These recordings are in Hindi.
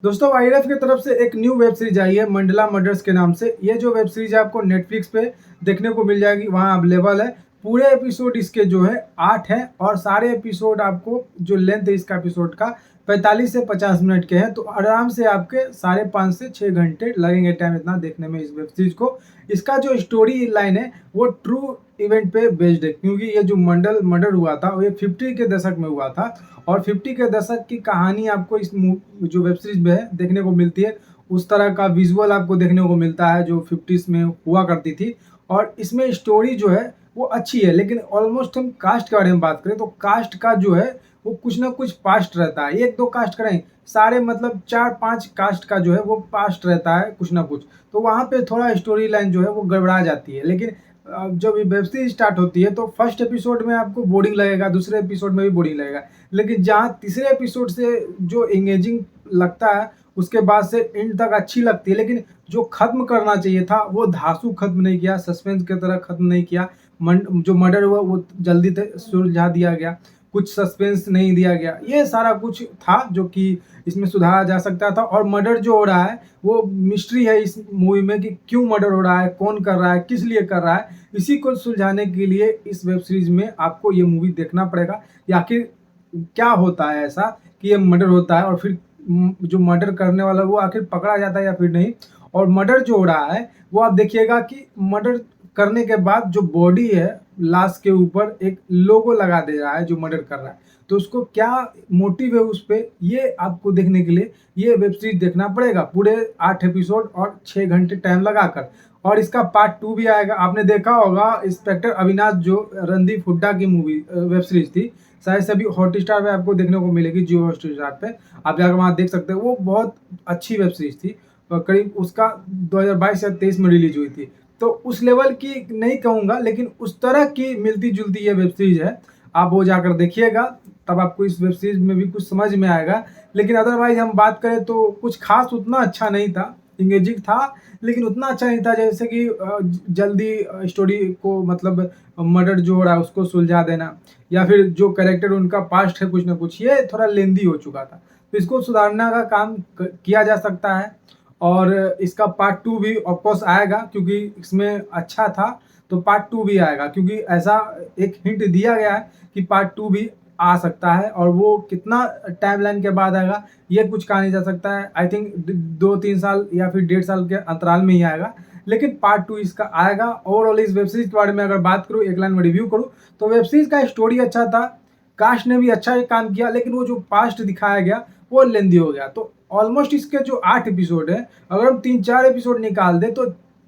दोस्तों आईएफ की तरफ से एक न्यू वेब सीरीज आई है मंडला मर्डर्स के नाम से। ये जो वेब सीरीज है आपको नेटफ्लिक्स पे देखने को मिल जाएगी, वहाँ अवेलेबल है। पूरे एपिसोड इसके जो है 8 हैं और सारे एपिसोड आपको जो लेंथ है इसका एपिसोड का 45 से 50 मिनट के हैं। तो आराम से आपके 5.5 से 6 घंटे लगेंगे टाइम इतना देखने में इस वेब सीरीज को। इसका जो स्टोरी लाइन है वो ट्रू इवेंट पे बेस्ड है, क्योंकि ये जो मर्डर हुआ था वो ये 50 के दशक में हुआ था और 50 के दशक की कहानी आपको इस जो वेब सीरीज में है देखने को मिलती है। उस तरह का विजुअल आपको देखने को मिलता है जो 50s में हुआ करती थी। और इसमें स्टोरी जो है वो अच्छी है, लेकिन ऑलमोस्ट हम कास्ट के बारे में बात करें तो कास्ट का जो है वो कुछ ना कुछ पास्ट रहता है। एक दो कास्ट करें, सारे मतलब 4-5 कास्ट का जो है वो पास्ट रहता है कुछ ना कुछ। तो वहाँ पे थोड़ा स्टोरी लाइन जो है वो गड़बड़ा जाती है। लेकिन जब ये वेब सीरीज स्टार्ट होती है तो फर्स्ट एपिसोड में आपको बोरिंग लगेगा, दूसरे एपिसोड में भी बोरिंग लगेगा, लेकिन जहाँ तीसरे एपिसोड से जो एंगेजिंग लगता है उसके बाद से एंड तक अच्छी लगती है। लेकिन जो खत्म करना चाहिए था वो धांसू खत्म नहीं किया, सस्पेंस की तरह खत्म नहीं किया। जो मर्डर हुआ वो जल्दी सुलझा दिया गया, कुछ सस्पेंस नहीं दिया गया। ये सारा कुछ था जो कि इसमें सुधारा जा सकता था। और मर्डर जो हो रहा है वो मिस्ट्री है इस मूवी में कि क्यों मर्डर हो रहा है, कौन कर रहा है, किस लिए कर रहा है। इसी को सुलझाने के लिए इस वेब सीरीज में आपको ये मूवी देखना पड़ेगा कि आखिर क्या होता है ऐसा कि ये मर्डर होता है और फिर जो मर्डर करने वाला वो आखिर पकड़ा जाता है या फिर नहीं। और मर्डर जो हो रहा है वो आप देखिएगा कि मर्डर करने के बाद जो बॉडी है लाश के ऊपर एक लोगो लगा दे रहा है जो मर्डर कर रहा है। तो उसको क्या मोटिव है उस पे, ये आपको देखने के लिए ये वेब सीरीज देखना पड़ेगा पूरे 8 एपिसोड और 6 घंटे टाइम लगाकर। और इसका पार्ट 2 भी आएगा। आपने देखा होगा इंस्पेक्टर अविनाश जो रणदीप हुड्डा की मूवी वेब सीरीज थी, शायद से अभी हॉटस्टार पे आपको देखने को मिलेगी, जियो हॉटस्टार पे आप जाकर वहाँ देख सकते हो। वो बहुत अच्छी वेब सीरीज थी और करीब उसका 2022 या 23 में रिलीज हुई थी। तो उस लेवल की नहीं कहूँगा, लेकिन उस तरह की मिलती जुलती ये वेब सीरीज है। आप वो जाकर देखिएगा, तब आपको इस वेब सीरीज में भी कुछ समझ में आएगा। लेकिन अदरवाइज हम बात करें तो कुछ खास उतना अच्छा नहीं था। इंगेजिंग था लेकिन उतना अच्छा नहीं था जैसे कि जल्दी स्टोरी को मतलब मर्डर जो हो रहा है उसको सुलझा देना, या फिर जो कैरेक्टर उनका पास्ट है कुछ ना कुछ, ये थोड़ा लेंदी हो चुका था। तो इसको सुधारने का काम किया जा सकता है। और इसका पार्ट 2 भी ऑफकोर्स आएगा क्योंकि इसमें अच्छा था। तो पार्ट 2 भी आएगा क्योंकि ऐसा एक हिंट दिया गया है कि पार्ट 2 भी आ सकता है। और वो कितना टाइमलाइन के बाद आएगा ये कुछ कहा नहीं जा सकता है। आई थिंक 2-3 साल या फिर 1.5 साल के अंतराल में ही आएगा, लेकिन पार्ट 2 इसका आएगा। ओवरऑल इस वेब सीरीज के बारे में अगर बात करूँ, एक लाइन में रिव्यू करूँ, तो वेब सीरीज का स्टोरी अच्छा था, कास्ट ने भी अच्छा काम किया, लेकिन वो जो पास्ट दिखाया गया वो लेंदी हो गया। तो ऑलमोस्ट इसके जो 8 एपिसोड है, अगर हम 3-4 एपिसोड निकाल दें तो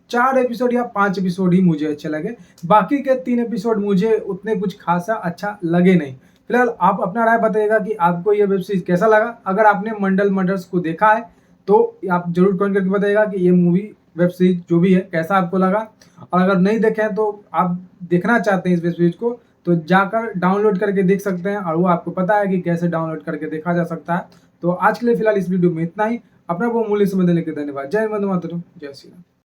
4 एपिसोड या 5 एपिसोड ही मुझे अच्छे लगे। बाकी के 3 एपिसोड मुझे उतने कुछ खासा अच्छा लगे नहीं। फिलहाल आप अपना राय बताइएगा कि आपको ये वेब सीरीज कैसा लगा। अगर आपने मंडल मर्डर्स को देखा है तो आप जरूर कमेंट करके बताइएगा कि ये मूवी वेब सीरीज जो भी है कैसा आपको लगा। और अगर नहीं देखे हैं तो आप देखना चाहते हैं इस वेब सीरीज को तो जाकर डाउनलोड करके देख सकते हैं, और वो आपको पता है कि कैसे डाउनलोड करके देखा जा सकता है। तो आज के लिए फिलहाल इस वीडियो में इतना ही। अपना वो मूल्य समय देने के लिए धन्यवाद। जय हिंद, वंदे मातरम, जय श्री राम।